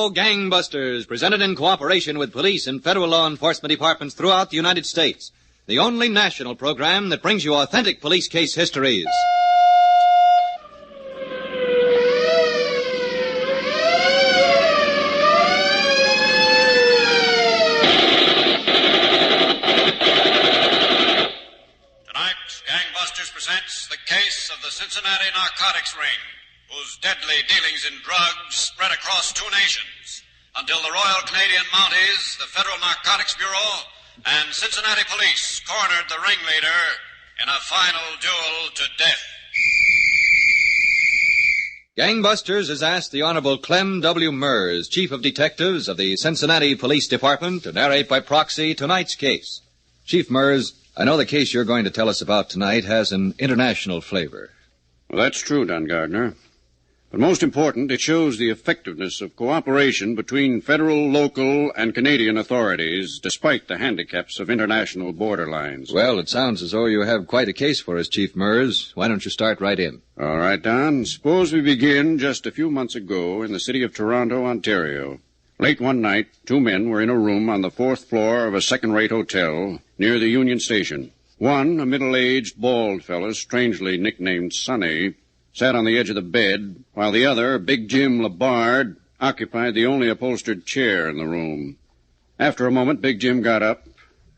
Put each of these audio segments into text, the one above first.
now, Gangbusters, presented in cooperation with police and federal law enforcement departments throughout the United States. The only national program that brings you authentic police case histories. Tonight, Gangbusters presents the case of the Cincinnati Narcotics ring, whose deadly dealings in drugs spread across two nations, until the Royal Canadian Mounties, the Federal Narcotics Bureau, and Cincinnati Police cornered the ringleader in a final duel to death. Gangbusters has asked the Honorable Clem W. Mers, Chief of Detectives of the Cincinnati Police Department, to narrate by proxy tonight's case. Chief Mers, I know the case you're going to tell us about tonight has an international flavor. Well, that's true, Don Gardner. But most important, it shows the effectiveness of cooperation between federal, local, and Canadian authorities, despite the handicaps of international border lines. Well, it sounds as though you have quite a case for us, Chief Mers. Why don't you start right in? All right, Don. Suppose we begin just a few months ago in the city of Toronto, Ontario. Late one night, two men were in a room on the fourth floor of a second-rate hotel near the Union Station. One, a middle-aged, bald fellow, strangely nicknamed Sonny, sat on the edge of the bed, while the other, Big Jim Labard, occupied the only upholstered chair in the room. After a moment, Big Jim got up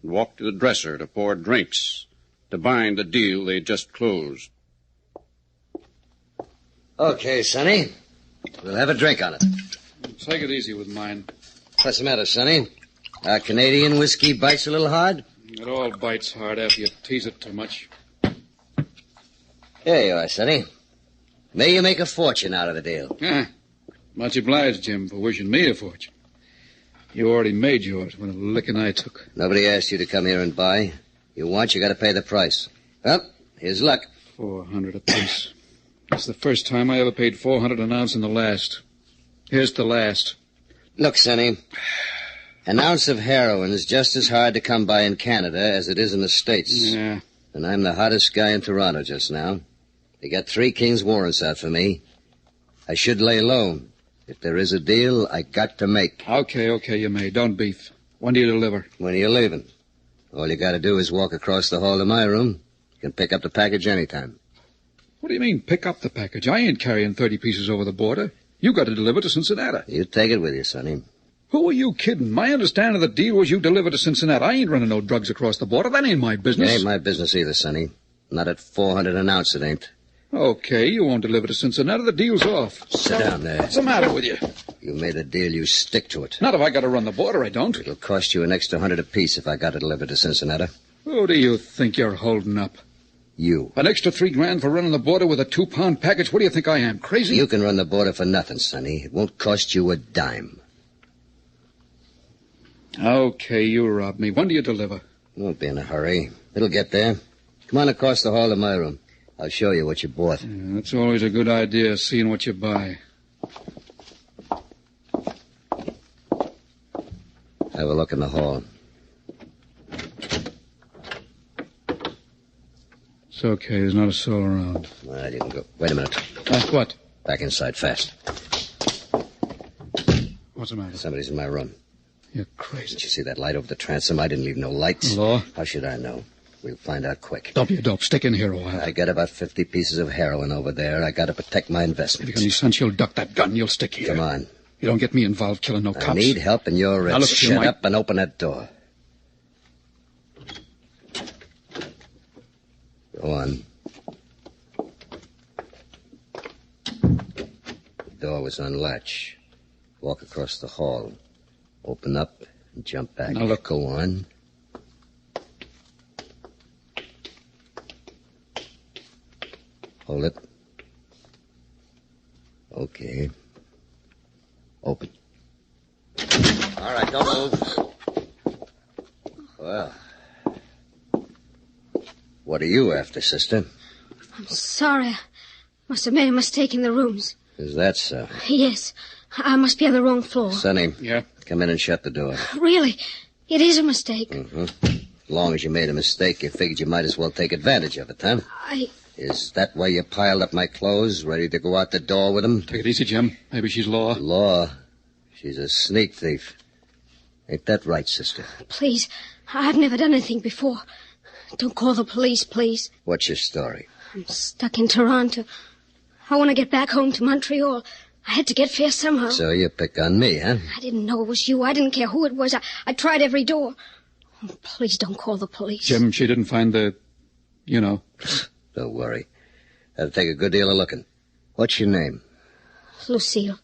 and walked to the dresser to pour drinks to bind the deal they'd just closed. Okay, Sonny. We'll have a drink on it. Take it easy with mine. What's the matter, Sonny? Our Canadian whiskey bites a little hard? It all bites hard after you tease it too much. There you are, Sonny. May you make a fortune out of the deal. Much obliged, Jim, for wishing me a fortune. You already made yours with a licking I took. Nobody asked you to come here and buy. You want, you got to pay the price. Well, here's luck. $400 apiece. That's the first time I ever paid $400 an ounce in the last. Here's the last. Look, Sonny, an ounce of heroin is just as hard to come by in Canada as it is in the States. Yeah. And I'm the hottest guy in Toronto just now. They got 3 King's warrants out for me. I should lay low. If there is a deal, I got to make. Okay, you may. Don't beef. When do you deliver? When are you leaving? All you got to do is walk across the hall to my room. You can pick up the package anytime. What do you mean, pick up the package? I ain't carrying 30 pieces over the border. You got to deliver to Cincinnati. You take it with you, Sonny. Who are you kidding? My understanding of the deal was you deliver to Cincinnati. I ain't running no drugs across the border. That ain't my business. It ain't my business either, Sonny. Not at $400 an ounce, it ain't. Okay, you won't deliver to Cincinnati. The deal's off. Sit down there. What's the matter with you? You made a deal, you stick to it. Not if I got to run the border, I don't. It'll cost you an extra $100 apiece if I got it delivered to Cincinnati. Who do you think you're holding up? You. An extra $3,000 for running the border with a 2-pound package? What do you think I am, crazy? You can run the border for nothing, Sonny. It won't cost you a dime. Okay, you robbed me. When do you deliver? Won't be in a hurry. It'll get there. Come on across the hall to my room. I'll show you what you bought. Yeah, that's always a good idea, seeing what you buy. Have a look in the hall. It's okay. There's not a soul around. All right, you can go. Wait a minute. What? Back inside fast. What's the matter? Somebody's in my room. You're crazy. Did you see that light over the transom? I didn't leave no lights. Law? How should I know? We'll find out quick. Don't be a dope. Stick in here a while. I got about 50 pieces of heroin over there. I got to protect my investment. If you got any sense, you'll duck that gun. You'll stick here. Come on. You don't get me involved killing no cops. I need help, and you're Now, it. look, Shut up and open that door. Go on. The door was on latch. Walk across the hall. Open up and jump back. Now, look. Go on. Hold it. Okay. Open. All right, don't move. Well. What are you after, sister? I'm sorry. I must have made a mistake in the rooms. Is that so? Yes. I must be on the wrong floor. Sonny. Yeah? Come in and shut the door. Really? It is a mistake. Mm-hmm. As long as you made a mistake, you figured you might as well take advantage of it, huh? Is that why you piled up my clothes, ready to go out the door with them? Take it easy, Jim. Maybe she's Law. Law? She's a sneak thief. Ain't that right, sister? Please, I've never done anything before. Don't call the police, please. What's your story? I'm stuck in Toronto. I want to get back home to Montreal. I had to get fair somehow. So you pick on me, huh? I didn't know it was you. I didn't care who it was. I tried every door. Oh, please don't call the police. Jim, she didn't find the... Don't worry. That'll take a good deal of looking. What's your name? Lucille.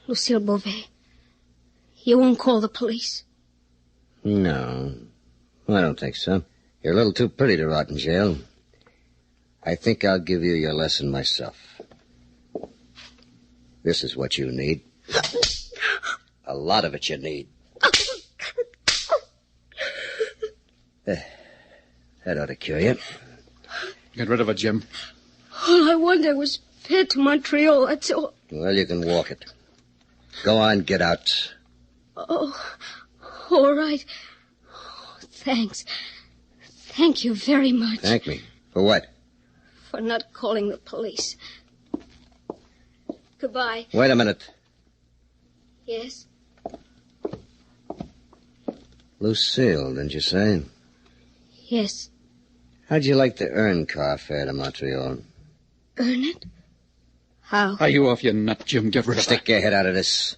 Lucille Beauvais. You won't call the police? No, I don't think so. You're a little too pretty to rot in jail. I think I'll give you your lesson myself. This is what you need. A lot of it you need. That ought to cure you. Get rid of it, Jim. All I wanted was fair to Montreal, that's all. Well, you can walk it. Go on, get out. Oh, all right. Oh, thanks. Thank you very much. Thank me. For what? For not calling the police. Goodbye. Wait a minute. Yes? Lucille, didn't you say? Yes. How'd you like to earn car fare to Montreal? Earn it? How? Are you off your nut, Jim? Get rid of Stick your head out of this.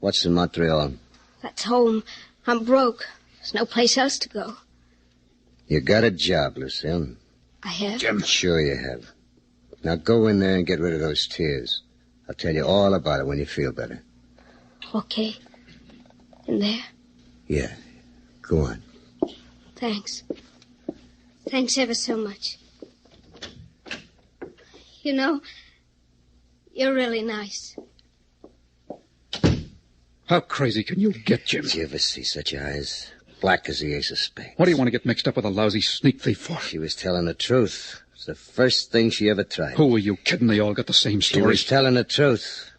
What's in Montreal? That's home. I'm broke. There's no place else to go. You got a job, Lucille. I have? Jim. Sure you have. Now go in there and get rid of those tears. I'll tell you all about it when you feel better. Okay. In there? Yeah. Go on. Thanks. Thanks ever so much. You know, you're really nice. How crazy can you get, Jim? Did you ever see such eyes? Black as the ace of spades. What do you want to get mixed up with a lousy sneak thief for? She was telling the truth. It's the first thing she ever tried. Who are you kidding? They all got the same She story. was telling the truth.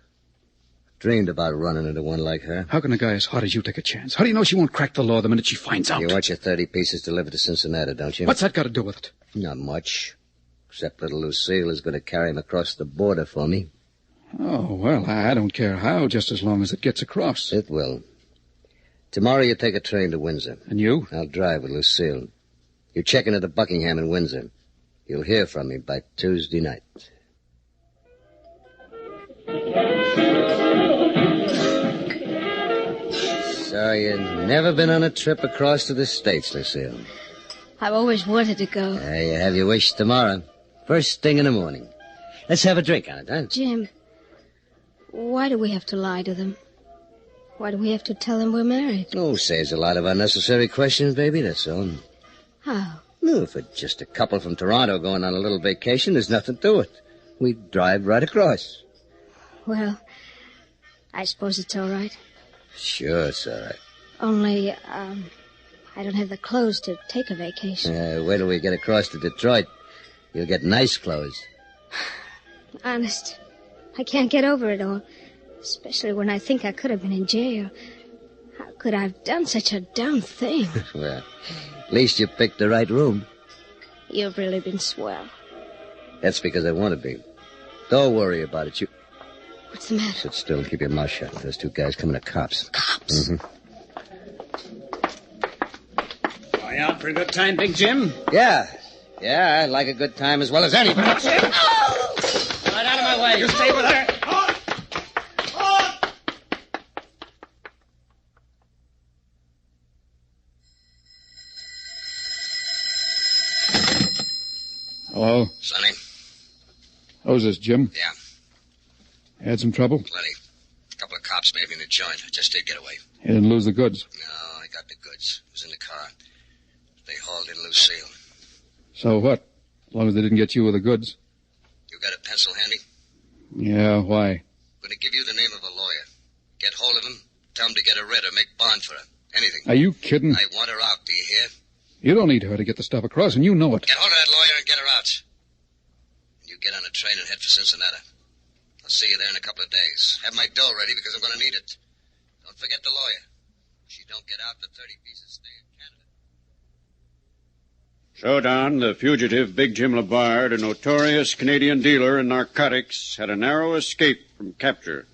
Dreamed about running into one like her. How can a guy as hot as you take a chance? How do you know she won't crack the law the minute she finds out? You want your 30 pieces delivered to Cincinnati, don't you? What's that got to do with it? Not much. Except little Lucille is going to carry him across the border for me. Oh, well, I don't care how, just as long as it gets across. It will. Tomorrow you take a train to Windsor. And you? I'll drive with Lucille. You check into the Buckingham in Windsor. You'll hear from me by Tuesday night. So you've never been on a trip across to the States, Lucille? I've always wanted to go. You have your wish tomorrow. First thing in the morning. Let's have a drink on it, huh? Jim, why do we have to lie to them? Why do we have to tell them we're married? Oh, saves a lot of unnecessary questions, baby, that's all. How? No, for just a couple from Toronto going on a little vacation, there's nothing to it. We drive right across. Well, I suppose it's all right. Sure, it's all right. Only, I don't have the clothes to take a vacation. Wait till we get across to Detroit. You'll get nice clothes. Honest, I can't get over it all. Especially when I think I could have been in jail. How could I have done such a dumb thing? Well, at least you picked the right room. You've really been swell. That's because I want to be. Don't worry about it. You What's the matter? sit still and keep your mouth shut. Those two guys coming to cops. Cops? Mm-hmm. Are you out for a good time, Big Jim? Yeah, I like a good time as well as anybody. Oh! Right out of my way. You stay with her. Hello? Sonny? Who's this, Jim? Yeah, Had some trouble? plenty. A couple of cops made me in the joint. I just did get away. You didn't lose the goods. No, I got the goods. It was in the car. They hauled in Lucille. So what? As long as they didn't get you with the goods. You got a pencil handy? Yeah, why? I'm going to give you the name of a lawyer. Get hold of him. Tell him to get her writ or make bond for her. Anything. Are you kidding? I want her out, do you hear? You don't need her to get the stuff across, and you know it. Get hold of that lawyer and get her out. And you get on a train and head for Cincinnati. I'll see you there in a couple of days. Have my dough ready because I'm going to need it. Don't forget the lawyer. If she don't get out, the 30 pieces stay in Canada. Showdown, the fugitive Big Jim Labard, a notorious Canadian dealer in narcotics, had a narrow escape from capture.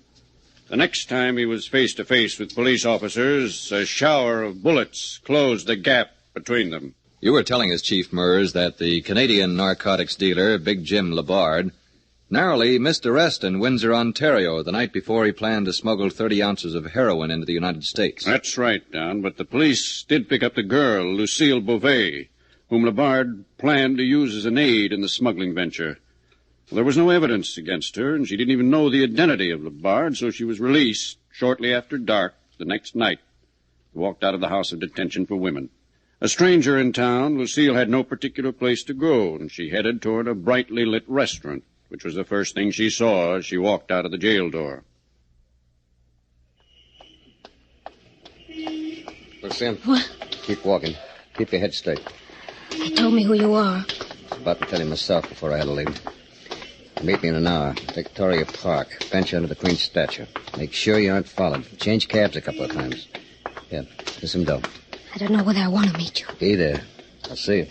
The next time he was face to face with police officers, a shower of bullets closed the gap between them. You were telling us, Chief Mers, that the Canadian narcotics dealer, Big Jim Labard, narrowly missed arrest in Windsor, Ontario, the night before he planned to smuggle 30 ounces of heroin into the United States. That's right, Don, but the police did pick up the girl, Lucille Beauvais, whom Labard planned to use as an aid in the smuggling venture. Well, there was no evidence against her, and she didn't even know the identity of Labard, so she was released shortly after dark the next night. She walked out of the House of Detention for Women. A stranger in town, Lucille had no particular place to go, and she headed toward a brightly lit restaurant, which was the first thing she saw as she walked out of the jail door. Look, Sam. What? Keep walking. Keep your head straight. They told me who you are. I was about to tell you myself before I had to leave. Meet me in an hour. Victoria Park. Bench under the Queen's statue. Make sure you aren't followed. Change cabs a couple of times. Yeah, here's some dough. I don't know whether I want to meet you. Be there. I'll see you.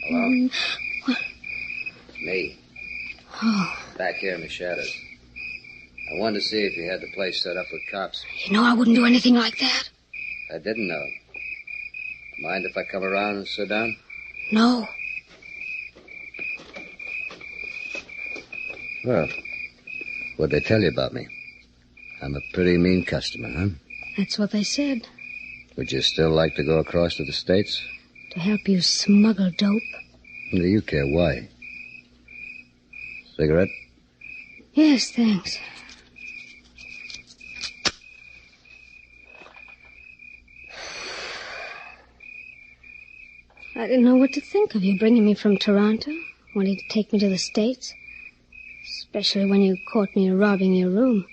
Hello? What? Me. Oh, Back here in the shadows. I wanted to see if you had the place set up with cops. you know I wouldn't do anything like that. I didn't know. Mind if I come around and sit down? No. Well, what'd they tell you about me? I'm a pretty mean customer, huh? That's what they said. Would you still like to go across to the States? To help you smuggle dope. Do you care why? Cigarette? Yes, thanks. I didn't know what to think of you bringing me from Toronto, wanting to take me to the States. Especially when you caught me robbing your room.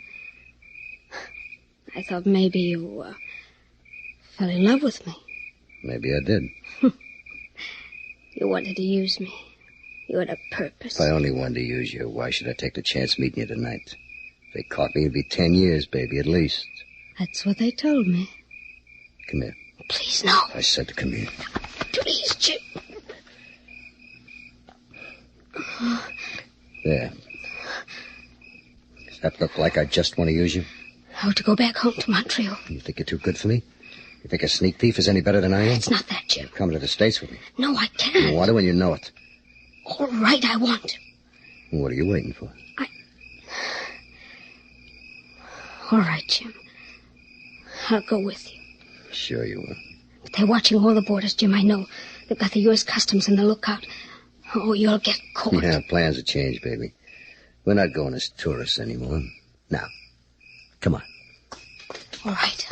I thought maybe you fell in love with me. Maybe I did. You wanted to use me. You had a purpose. If I only wanted to use you, why should I take the chance meeting you tonight? If they caught me, it'd be 10 years, baby, at least. That's what they told me. Come here. Please, no. I said to come here. Please, Jim. There. Does that look like I just want to use you? I want to go back home to Montreal. You think you're too good for me? You think a sneak thief is any better than I am? It's not that, Jim. Come to the States with me. No, I You can't. want to and you know it. All right, I want to. What are you waiting for? All right, Jim. I'll go with you. Sure you will. But they're watching all the borders, Jim, I know. They've got the U.S. Customs in the lookout. Oh, you'll get caught. Yeah, plans have changed, baby. We're not going as tourists anymore. Now, come on. All right.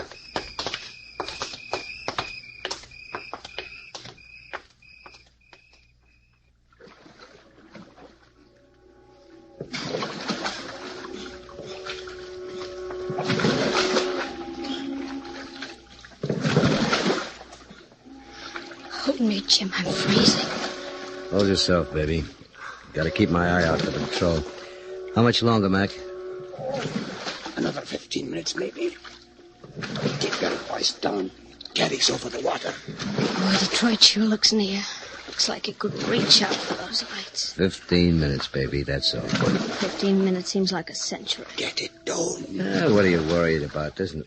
Hold me, Jim. I'm freezing. Hold yourself, baby. Gotta keep my eye out for the patrol. How much longer, Mac? Another 15 minutes, maybe. Keep your voice down. Carries over the water. Boy, Detroit sure looks near. Looks like it could reach out for those lights. 15 minutes, baby, that's all. 15 minutes seems like a century. Get it down. What are you worried about? Isn't it?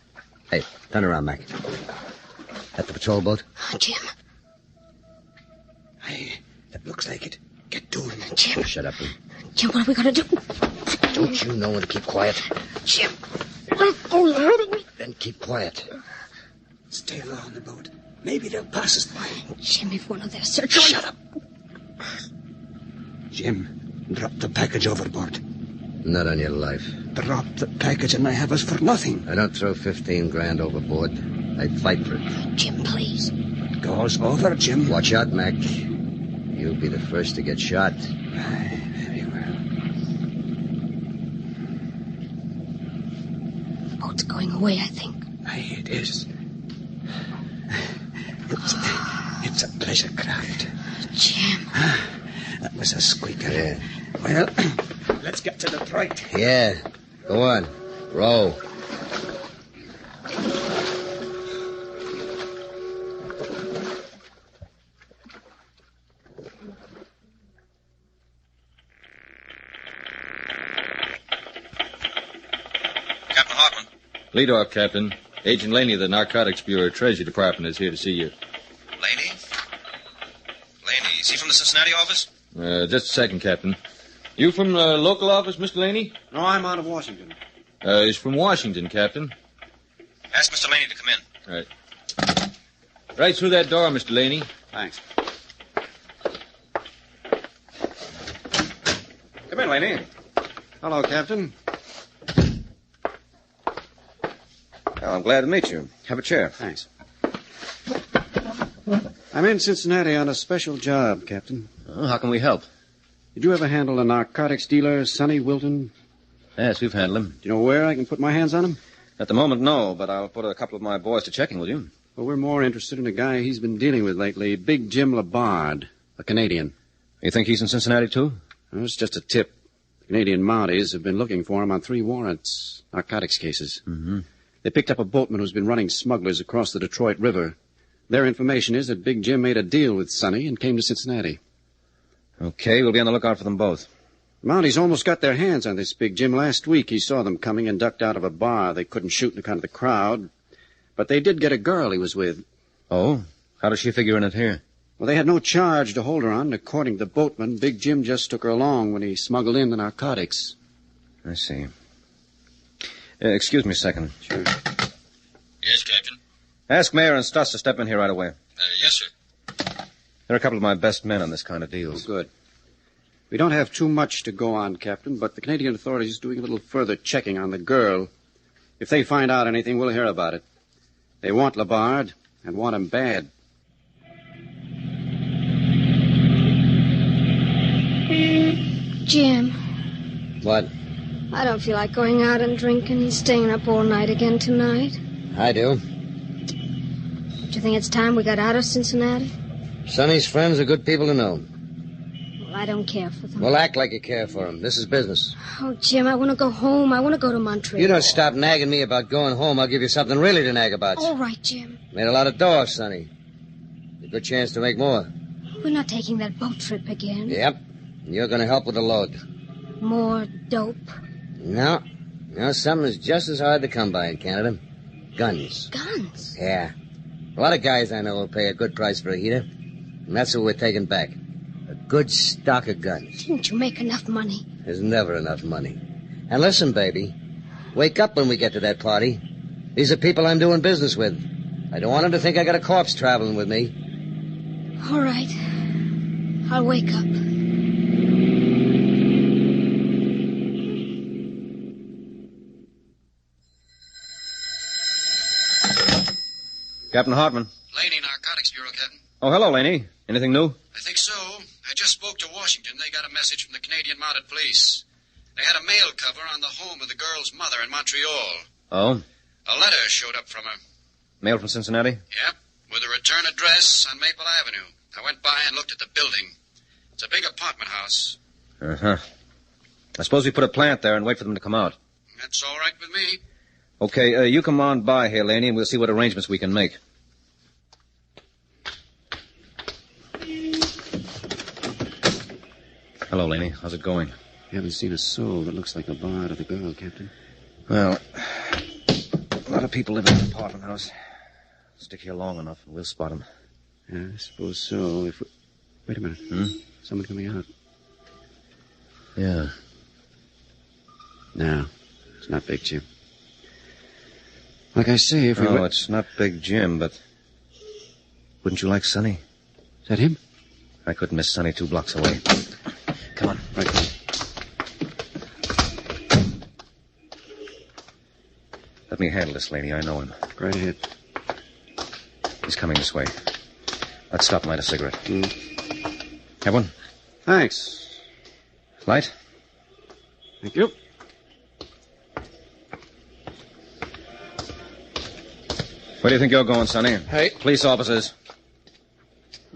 Hey, turn around, Mac. At the patrol boat? Oh, Jim. Aye, that looks like it. Get down. Jim. Shut up. Jim, what are we going to do? Don't you know when to keep quiet? Jim. Let go. You're hurting me. Then keep quiet. Stay low on the boat. Maybe they'll pass us by. Jim, if one of their searchers... Shut up. Jim, drop the package overboard. Not on your life. Drop the package and I have us for nothing. I don't throw 15 grand overboard. I fight for it. Jim, please. It goes over, Jim. Watch out, Mac. You'll be the first to get shot. Aye, very well. The boat's going away, I think. Aye, it is. It's a pleasure craft. Jim. That was a squeaker. Yeah. Well, let's get to Detroit. Yeah. Go on. Row. Lead off, Captain. Agent Laney of the Narcotics Bureau Treasury Department is here to see you. Laney? Laney, is he from the Cincinnati office? Just a second, Captain. You from the local office, Mr. Laney? No, I'm out of Washington. He's from Washington, Captain. Ask Mr. Laney to come in. Right. Right through that door, Mr. Laney. Thanks. Come in, Laney. Hello, Captain. Well, I'm glad to meet you. Have a chair. Thanks. I'm in Cincinnati on a special job, Captain. Oh, how can we help? Did you ever handle a narcotics dealer, Sonny Wilton? Yes, we've handled him. Do you know where I can put my hands on him? At the moment, no, but I'll put a couple of my boys to checking with you. Well, we're more interested in a guy he's been dealing with lately, Big Jim Labard, a Canadian. You think he's in Cincinnati, too? Well, it's just a tip. The Canadian Mounties have been looking for him on 3 warrants, narcotics cases. Mm-hmm. They picked up a boatman who's been running smugglers across the Detroit River. Their information is that Big Jim made a deal with Sonny and came to Cincinnati. Okay, we'll be on the lookout for them both. The Mounties almost got their hands on this Big Jim last week. He saw them coming and ducked out of a bar. They couldn't shoot in account of the crowd. But they did get a girl he was with. Oh? How does she figure in it here? Well, they had no charge to hold her on. According to the boatman, Big Jim just took her along when he smuggled in the narcotics. I see. Excuse me a second. Sure. Yes, Captain. Ask Mayor and Stuss to step in here right away. Yes, sir. They're a couple of my best men on this kind of deals. Oh, good. We don't have too much to go on, Captain, but the Canadian authorities are doing a little further checking on the girl. If they find out anything, we'll hear about it. They want Labard and want him bad. Jim, What? I don't feel like going out and drinking and staying up all night again tonight. I do. Do you think it's time we got out of Cincinnati? Sonny's friends are good people to know. Well, I don't care for them. Well, act like you care for them. This is business. Oh, Jim, I want to go home. I want to go to Montreal. You don't stop nagging me about going home. I'll give you something really to nag about. All right, Jim. Made a lot of dough, Sonny. A good chance to make more. We're not taking that boat trip again. Yep. You're going to help with the load. More dope. No. No, something is just as hard to come by in Canada. Guns. Guns? Yeah. A lot of guys I know will pay a good price for a heater. And that's what we're taking back. A good stock of guns. Didn't you make enough money? There's never enough money. And listen, baby. Wake up when we get to that party. These are people I'm doing business with. I don't want them to think I got a corpse traveling with me. All right. I'll wake up. Captain Hartman. Laney, Narcotics Bureau, Captain. Oh, hello, Laney. Anything new? I think so. I just spoke to Washington. They got a message from the Canadian Mounted Police. They had a mail cover on the home of the girl's mother in Montreal. Oh? A letter showed up from her. Mail from Cincinnati? Yep, with a return address on Maple Avenue. I went by and looked at the building. It's a big apartment house. Uh-huh. I suppose we put a plant there and wait for them to come out. That's all right with me. Okay, you come on by here, Laney, and we'll see what arrangements we can make. Hello, Laney. How's it going? You haven't seen a soul that looks like the bard of the girl, Captain. Well, a lot of people live in the apartment house. Stick here long enough, and we'll spot them. Yeah, I suppose so. If we... Wait a minute. Someone coming out. Yeah. No, it's not Big Jim. Like I say, if we... No, it's not Big Jim, but... Wouldn't you like Sonny? Is that him? I couldn't miss Sonny 2 blocks away. Come on. Right. Let me handle this, Laney. I know him. Right ahead. He's coming this way. Let's stop and light a cigarette. Have one? Thanks. Light? Thank you. Where do you think you're going, Sonny? Hey. Police officers.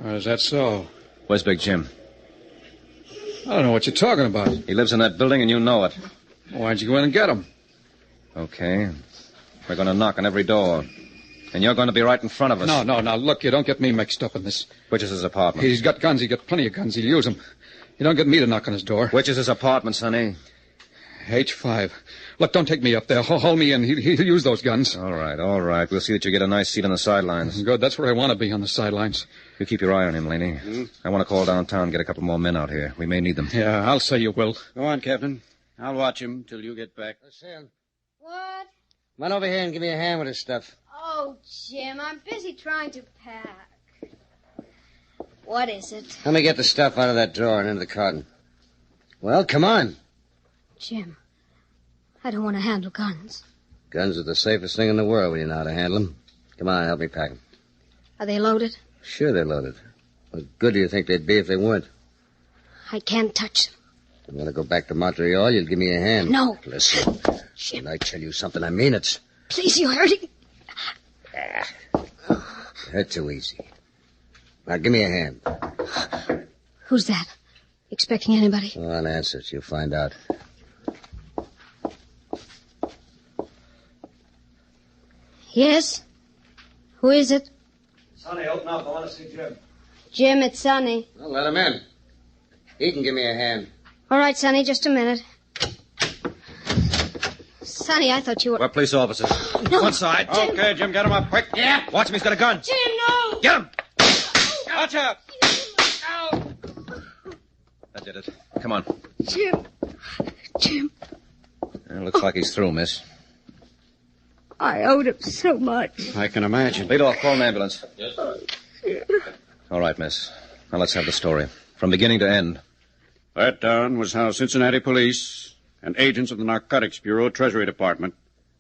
Is that so? Where's Big Jim? I don't know what you're talking about. He lives in that building, and you know it. Why'd you go in and get him? Okay. We're going to knock on every door. And you're going to be right in front of us. No. Look, you don't get me mixed up in this. Which is his apartment? He's got guns. He's got plenty of guns. He'll use them. You don't get me to knock on his door. Which is his apartment, Sonny? H5. Look, don't take me up there. Haul me in. He'll use those guns. All right. We'll see that you get a nice seat on the sidelines. Good. That's where I want to be, on the sidelines. You keep your eye on him, Laney. I want to call downtown and get a couple more men out here. We may need them. Yeah, I'll say you will. Go on, Captain. I'll watch him till you get back. Listen, What? come on over here and give me a hand with this stuff. Oh, Jim, I'm busy trying to pack. What is it? Let me get the stuff out of that drawer and into the carton. Well, come on. Jim, I don't want to handle guns. Guns are the safest thing in the world when you know how to handle them. Come on, help me pack them. Are they loaded? Sure they're loaded. What good do you think they'd be if they weren't? I can't touch them. You want to go back to Montreal, you'll give me a hand. No. Listen, Jim, when I tell you something, I mean it. please, you're hurting. You hurt too easy. Now, give me a hand. Who's that? Expecting anybody? Go on, answer it. You'll find out. Yes? Who is it? Sonny, open up. I want to see Jim. Jim, it's Sonny. Well, let him in. He can give me a hand. All right, Sonny, just a minute. Sonny, I thought you were... We're police officers. No. One side. Jim. Okay, Jim, get him up quick. Yeah. Watch him. He's got a gun. Jim, no! Get him. Watch out. That did it. Come on. Jim. Jim, Looks like he's through, miss. I owed him so much. I can imagine. Lead off. Call an ambulance. Yes, sir. All right, miss. Now let's have the story. From beginning to end. That, Don, was how Cincinnati police and agents of the Narcotics Bureau Treasury Department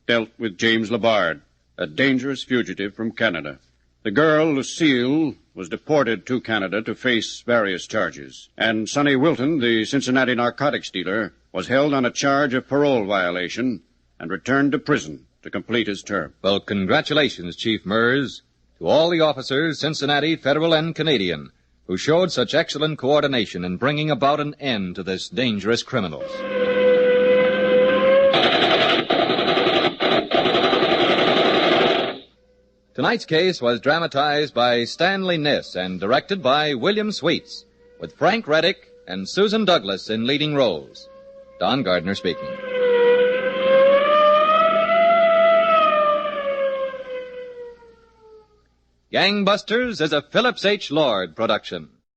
dealt with James Labard, a dangerous fugitive from Canada. The girl, Lucille, was deported to Canada to face various charges. And Sonny Wilton, the Cincinnati narcotics dealer, was held on a charge of parole violation and returned to prison to complete his term. Well, congratulations, Chief Mers, to all the officers, Cincinnati, Federal, and Canadian, who showed such excellent coordination in bringing about an end to this dangerous criminal. Tonight's case was dramatized by Stanley Niss and directed by William Sweets, with Frank Reddick and Susan Douglas in leading roles. Don Gardner speaking. Gangbusters is a Phillips H. Lord production.